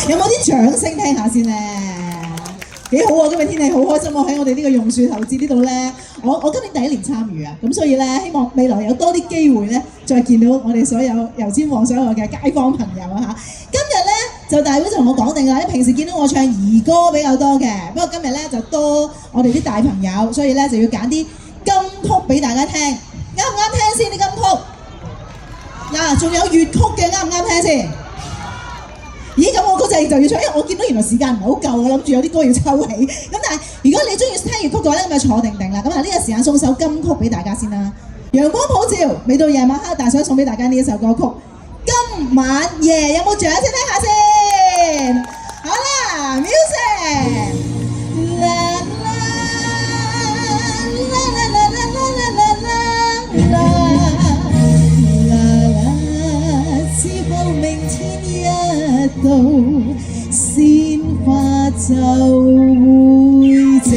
有冇啲掌聲聽下先咧？幾好啊！今日天氣好開心啊！喺我哋呢個榕樹頭節呢度咧，我今年第一年參與啊，咁所以咧希望未來有多啲機會咧，再見到我哋所有油尖旺所有嘅街坊朋友啊嚇！今日咧就大會就同我講定啦，因為平時見到我唱兒歌比較多嘅，不過今日咧就多我哋啲大朋友，所以咧就要揀啲金曲俾大家聽，啱唔啱聽先啲金曲？嗱，仲有粵曲嘅啱唔啱聽先？咦，咁我嗰隻就要唱，因為我見到原來時間唔係好夠，我諗住有啲歌要抽起。咁但係如果你中意聽粵曲嘅話咧，咁就坐定定啦。咁啊呢個時間送首金曲俾大家先啦。陽光普照，未到夜晚黑，但係想送俾大家呢一首歌曲《今晚夜》，有冇掌聲聽下先？好啦 ，music。到鮮花就會謝，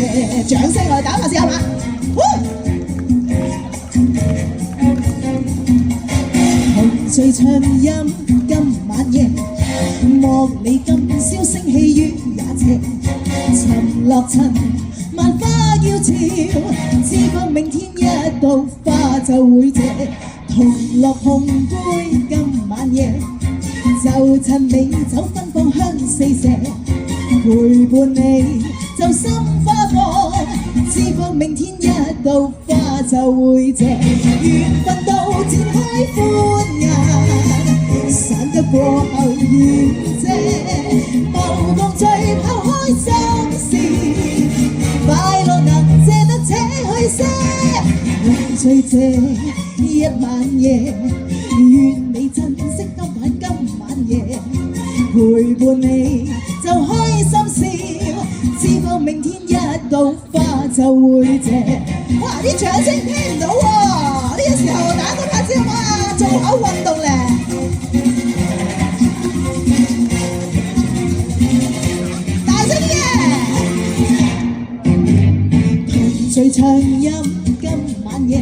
掌聲我哋打下先好嘛？紅醉唱音今晚夜，莫理今宵聲氣雨也斜，沉落塵萬花要俏，只盼明天一到花就會謝，同樂碰杯今晚夜。就趁美酒芬芳香四射，陪伴你就心花放，只盼明天一到花就會謝，緣分到展開歡顏，散得過後願謝，無共聚拋開心事，快樂能借得且去些，共聚這一晚夜，願你珍惜夜陪伴你就開心笑，只盼明天一到花就會謝。哇！啲掌聲聽唔到喎，呢個時候打多拍子好嘛？做口運動咧，大聲啲嘅！同聚唱音今晚夜，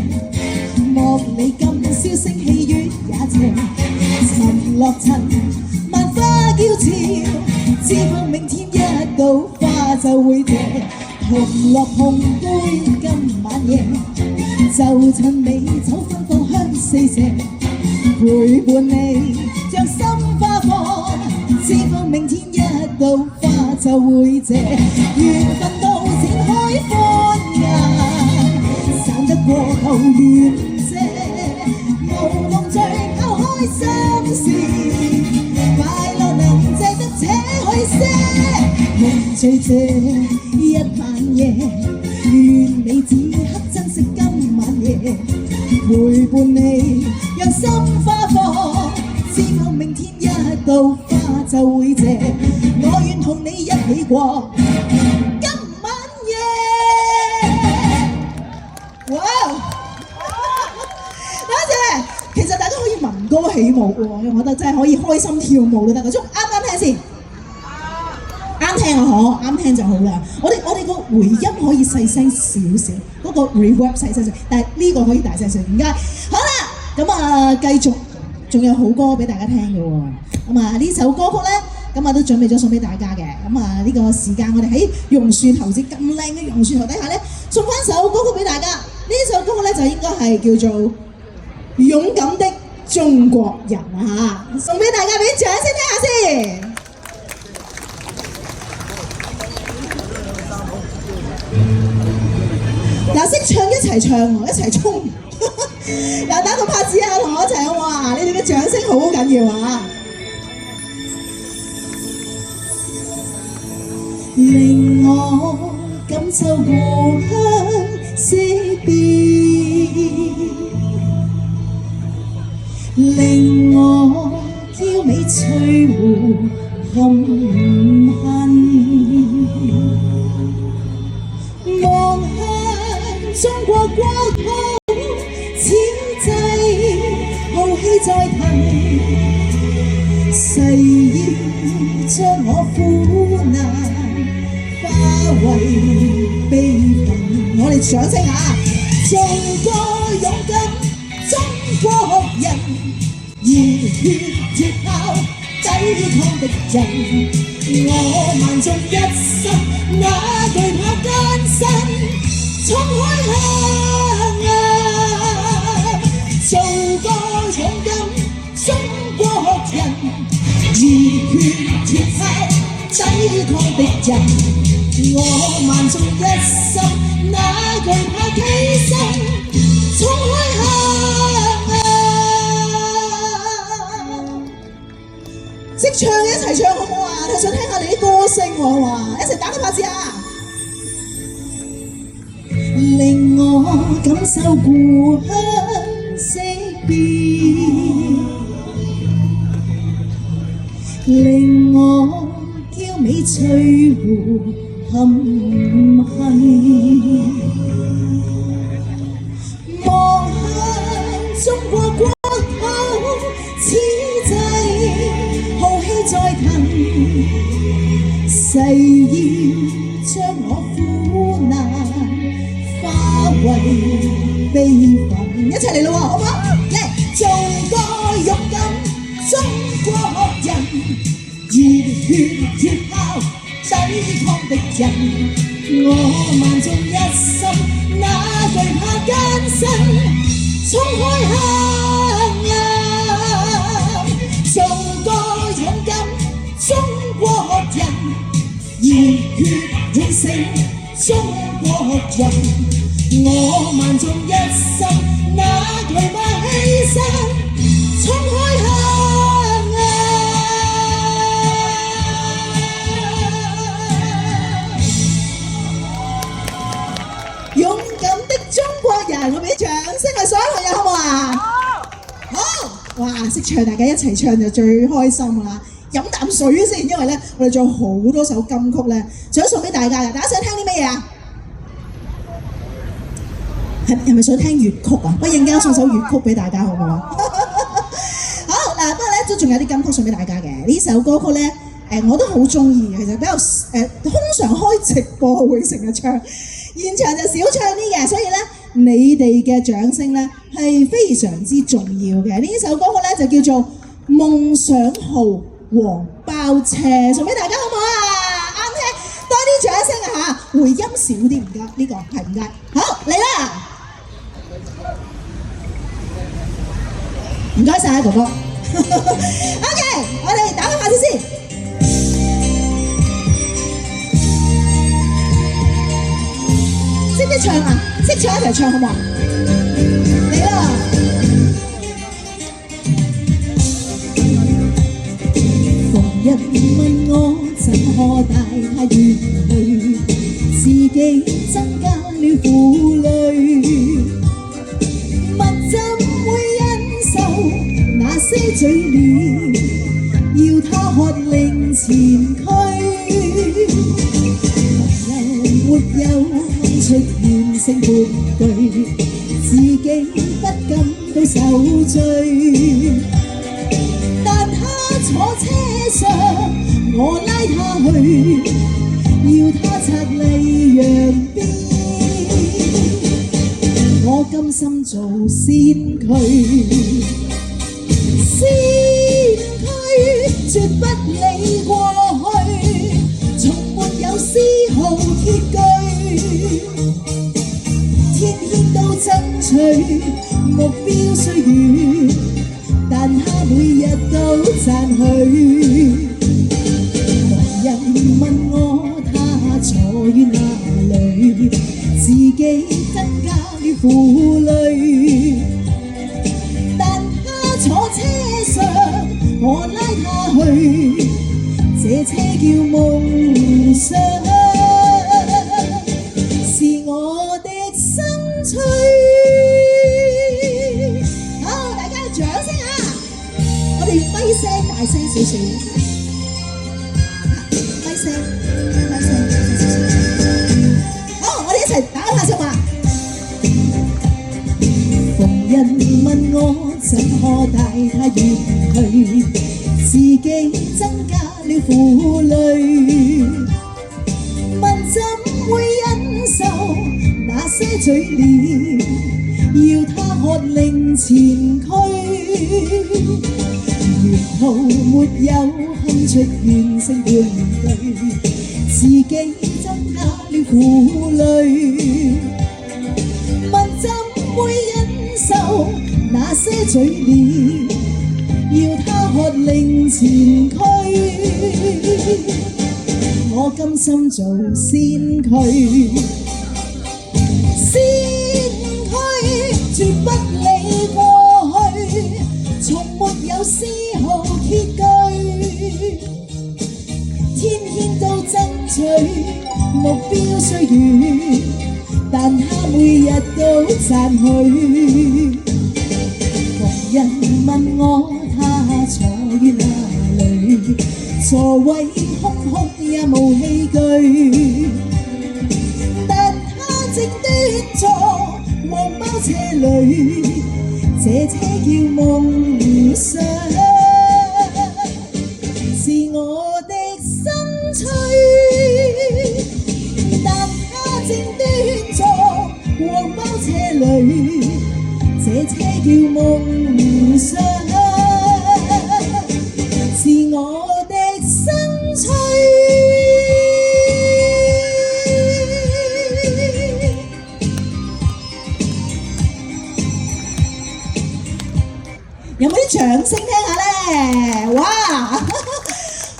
莫理今宵聲氣雨也斜，沉落塵萬花嬌俏，只盼明天一到花就會謝，同樂碰杯今晚夜，就趁美酒芬芳香四射，陪伴你將心花放，只盼明天一到花就會謝，緣分到展開歡顏，散得過後願謝，無共聚拋開心事，快樂能借得且去些，共聚這一晚夜，願你此刻珍惜今晚夜，陪伴你讓心花放，只盼明天一到花就會謝，我願同你一起過今晚夜。哇！多謝。其實大家可以聞歌起舞喎，我覺得真係可以開心跳舞都得嘅。啱唔啱聽先？啱聽啊，嗬，啱聽就好啦。我哋個回音可以細聲少少，嗰個 reverb 細聲少，但係呢個可以大聲少。唔該。好啦，咁啊繼續，仲有好歌俾大家聽嘅喎。咁啊呢首歌曲咧，咁啊都準備咗送俾大家嘅。咁啊呢個時間我哋喺榕樹頭節咁靚嘅榕樹頭底下咧，送翻首歌曲俾大家。呢首歌曲咧就應該係叫做勇敢的中國人啊！送俾大家，俾啲掌聲聽下先。嗱，識唱一齊唱喎，一齊衝！嗱，打個拍子啊，同我一齊好唔好啊？你哋嘅掌聲好緊要啊！令我感受故鄉色變。令我嬌美翠湖含恨，望向中國國土，此際浩氣在騰，誓要將我苦難化為悲憤。我哋掌聲下，做個勇敢中國人，熱血鐵炮抵抗敵人。我萬眾一心，哪懼怕艱辛，衝開黑暗，做個勇敢中國人，熱血鐵炮抵抗敵人。我萬眾一心，哪懼怕犧牲，衝開黑暗。識唱嘅一齊唱好唔好啊？我想聽下你啲歌聲喎，好嘛？一齊打個拍子啊！令我感受故鄉色變，令我嬌美翠湖含恨，望向中國國土，此際浩氣再騰，誓要將我苦難化為悲憤。一齊嚟咯喎，好唔好？嚟做個勇敢中國人，熱血鐵炮抵抗敵人。我萬眾一心，哪懼怕艱辛，衝開黑暗，做個勇敢中國人，熱血喚醒中國人。我萬眾一心，哪懼怕犧牲，衝開黑暗。勇敢的中國人，我俾啲掌聲係所有朋友好唔好啊？好，哇！識唱大家一齊唱就最開心啦！飲啖水先，因為咧我哋仲有好多首金曲咧，想送俾大家嘅。大家想聽啲咩嘢啊？係咪想聽粵曲啊？我陣間送首粵曲俾大家好唔好啊？好嗱，不過咧都仲有啲金曲送俾大家嘅。呢首歌曲咧，我都好中意，其實比較通常開直播會成日唱，現場就少唱啲嘅，所以咧你哋嘅掌聲咧係非常之重要嘅。呢首歌曲咧就叫做《夢想號黃包車》，送俾大家好唔好啊？啱聽，多啲掌聲啊嚇，回音少啲唔該，呢個係唔該。好嚟啦！唔該晒，哥哥。OK， 我哋打個拍子先。識唔識唱啊？識唱一齊唱好唔好？嚟啦！逢人問我怎可帶他遠去，自己增加了負累。問怎會忍受那些嘴臉，要他喝令前驅。沒有哼出怨聲半句，自己不感到受罪。但他坐車上，我拉他去，要他拆禮讓邊。我甘心做先驅，先驅絕不理過去，從沒有絲毫鐵據。天天都爭取目標雖遠，但他每日都讚許。旁人問我他坐於哪裏，自己增加了負累。但他坐車上，我拉他去，這車叫夢想，是我的生趣。好，大家掌聲啊！我哋咪聲大聲少少，咪聲咪聲少少。好，我哋一齊打個拍手話。逢人問我怎可帶他遠去，自己增加了負累。問怎會忍受那些嘴臉，要他喝令前驅。徒沒有哼出怨聲半句，自己增加了苦累。問怎會忍受那些嘴臉，要他喝令前驅？我甘心做先驅，先驅絕不理過去，從沒有絲毫歇據。天天都爭取目標雖遠，但他每日都讚許。旁人問我他坐於哪裏，座位空空也無器具，但他正端坐黃包車裏，這車叫夢想，是我的生趣。但他正端坐黃包車裏，這車叫夢想，是我的生趣。有冇啲掌聲聽下咧？哇！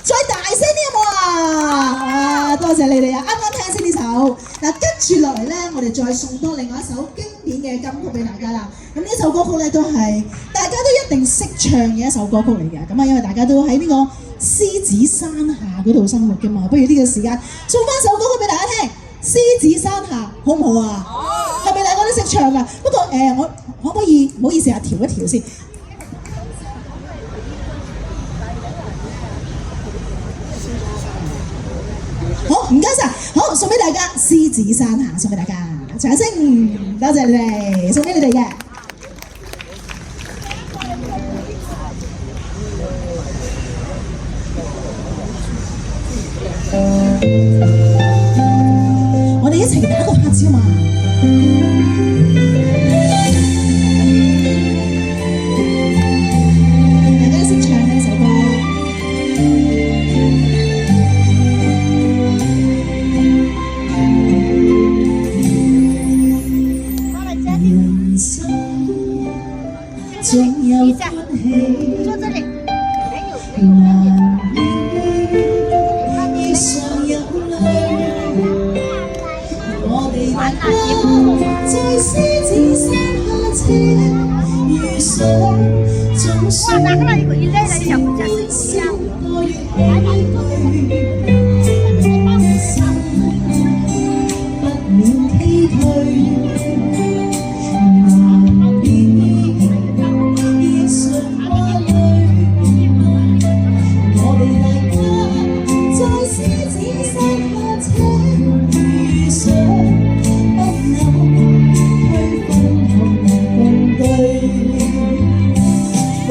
再大聲啲有冇啊？多謝你哋啊！啱啱聽先呢首，嗱跟住落嚟咧，我哋再送多另外一首經典嘅金曲俾大家啦。咁呢首歌曲咧都係大家都一定識唱嘅一首歌曲嚟嘅。咁啊，因為大家都喺呢個獅子山下嗰度生活嘅嘛，不如呢個時間送翻首歌曲俾大家聽。獅子山下好唔好啊？係咪大家都識唱㗎？不過我可唔可以唔好意思啊，調一調先。好，唔該晒，好送俾大家獅子山下，送俾大家，掌聲，多謝你哋，送俾你哋嘅。我哋一齊打個拍子嘛！大家都識唱呢首歌。人生總有歡喜，難免衣上有淚。我哋大家在獅子山下且遇上，總算歡笑過越唏噓。人生不免崎嶇。放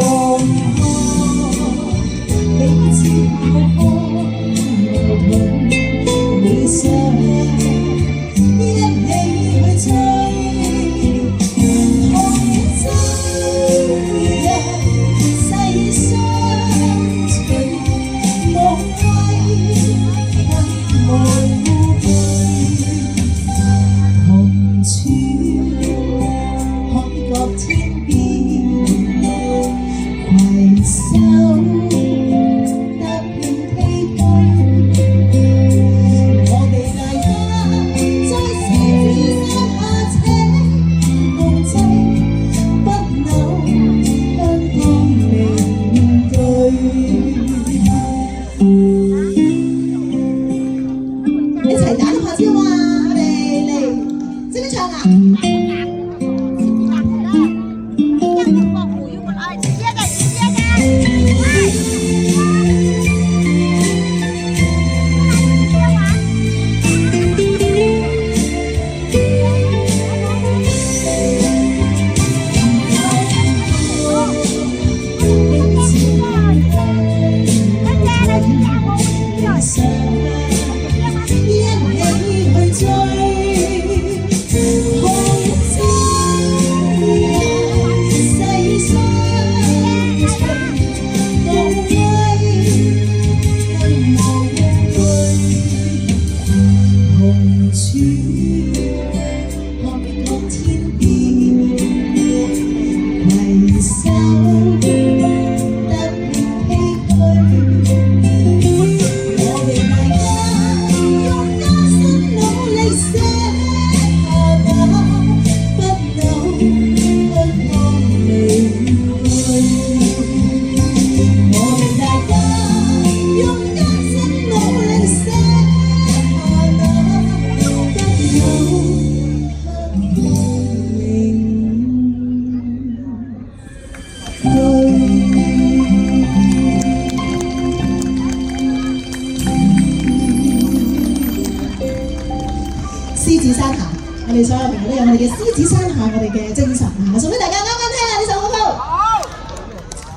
子山下，我哋所有朋友都有我哋嘅獅子山下我哋嘅精神啊！送俾大家啱啱聽下呢首歌曲。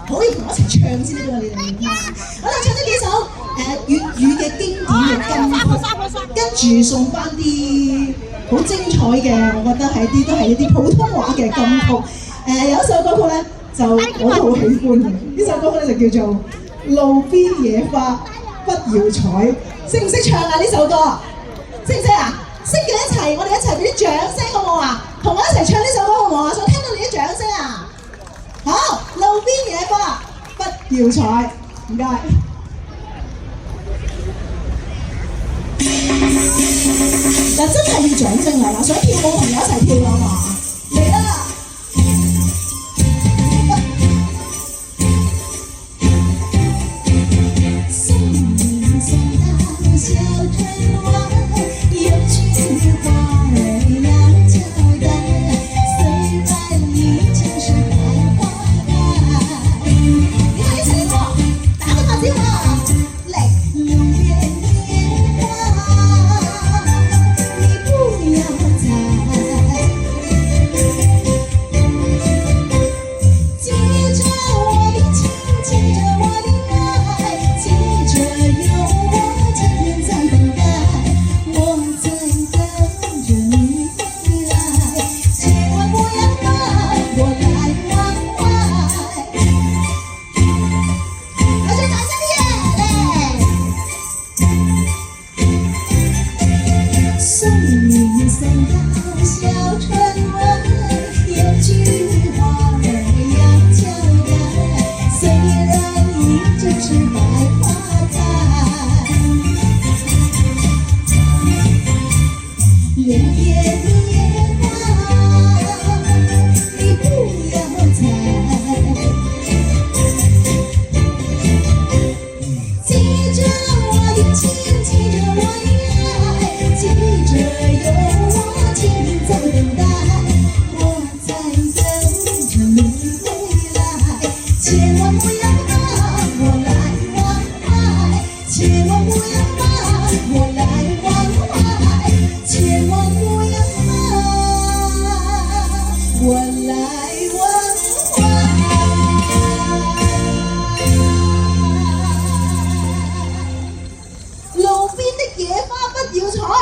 好，要同我一齊唱先得喎，你哋。好啦，唱咗幾首粵語嘅經典嘅金曲，跟住送翻啲好精彩嘅，我覺得都係一啲普通話嘅金曲。有一首歌曲咧，就我都好喜歡嘅。呢首歌曲咧就叫做《路邊野花不要採》，識唔識唱啊？呢首歌識唔識啊？識嘅一齊，我哋一齊俾啲掌聲好唔好啊？同我一齊唱呢首歌好唔好啊？想聽到你啲掌聲啊！好，路邊野花不要採，唔該。嗱，真係要掌聲啊！嗱，想跳舞朋友一齊跳啦嘛！嚟啦！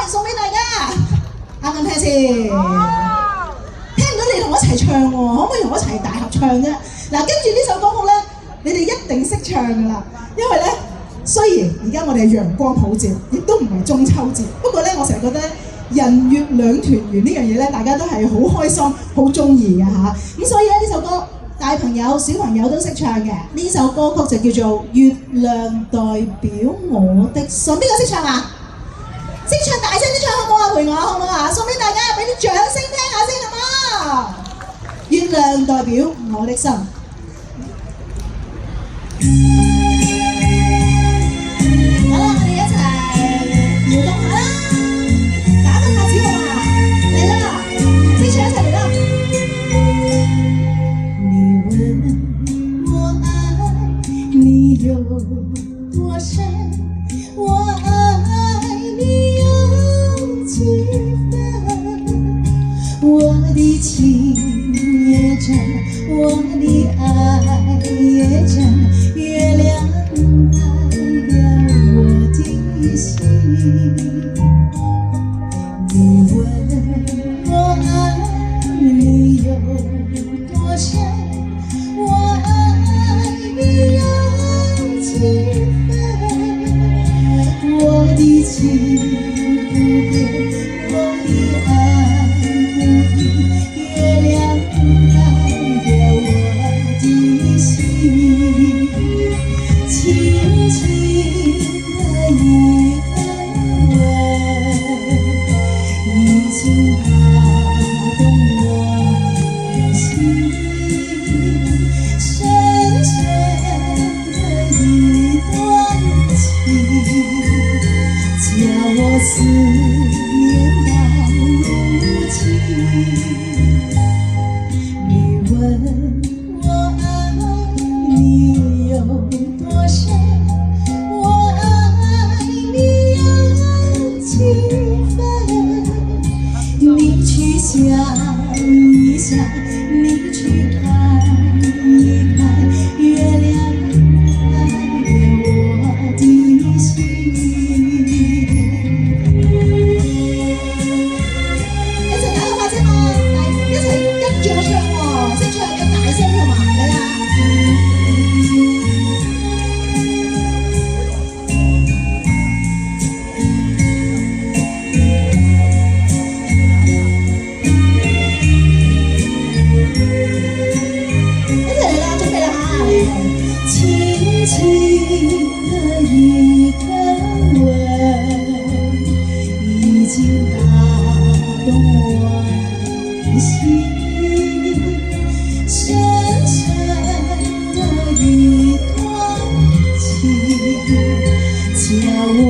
送俾大家，啱唔啱聽先？聽唔到你同我一齊唱喎，可唔可以同我一齊大合唱啫？嗱，跟住呢首歌曲咧，你哋一定識唱㗎啦，因為咧雖然而家我哋係陽光普照，亦都唔係中秋節，不過咧我成日覺得人月兩團圓呢樣嘢咧，大家都係好開心、好中意嘅嚇。咁所以咧呢首歌，大朋友、小朋友都識唱嘅。呢首歌曲就叫做《月亮代表我的心》，邊個識唱啊？識唱大聲啲唱好唔好啊？陪我好唔好啊？送俾大家，俾啲掌聲聽下先好嗎？月亮代表我的心。好啦，我哋一齊搖動下啦，打個拍子好嘛？嚟啦，識唱一齊嚟啦！你問我愛你有多深，我愛你有幾分，我的情也真，我的愛也真，月亮代表我的心。你問我愛你有多深，我愛你有幾分，我的情不變，我的愛不變，月亮代表我的心，輕輕的一個吻，已經打動我的心，深深的一段情，叫我思念到如今。你問我愛你有多深，我愛你有幾分，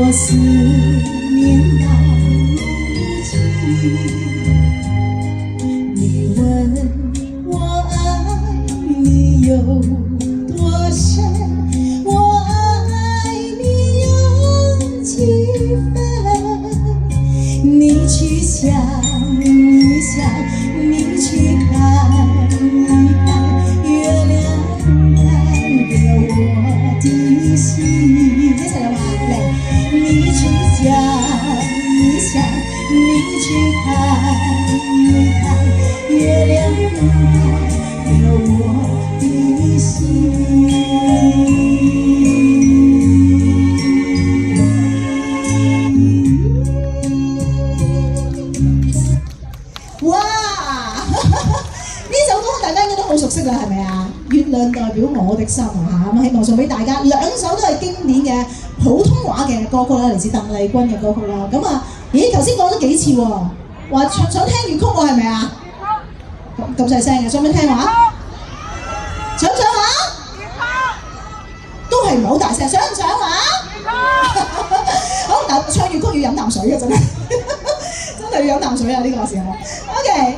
我思念到如今，你问我爱你有多深，我爱你有几分？你去想一想，你去看一看，月亮代表我的心。一齊嚟話嚟，你去想一想，你去看一看，月亮代表我的心。哇！呢首歌大家應該都好熟悉啦，係咪啊？月亮代表我的心啊！咁希望送俾大家，兩首都係經典嘅普通話嘅歌曲啦，嚟自鄧麗君嘅歌曲啦。咁啊，咦頭先講咗幾次喎，話想聽粵曲喎，係咪啊？咁細聲嘅，想唔想聽話？想唔想話？都係唔係好大聲，想唔想話？好，但唱粵曲要飲啖水嘅真係，真係要飲啖水啊！呢個時候，OK。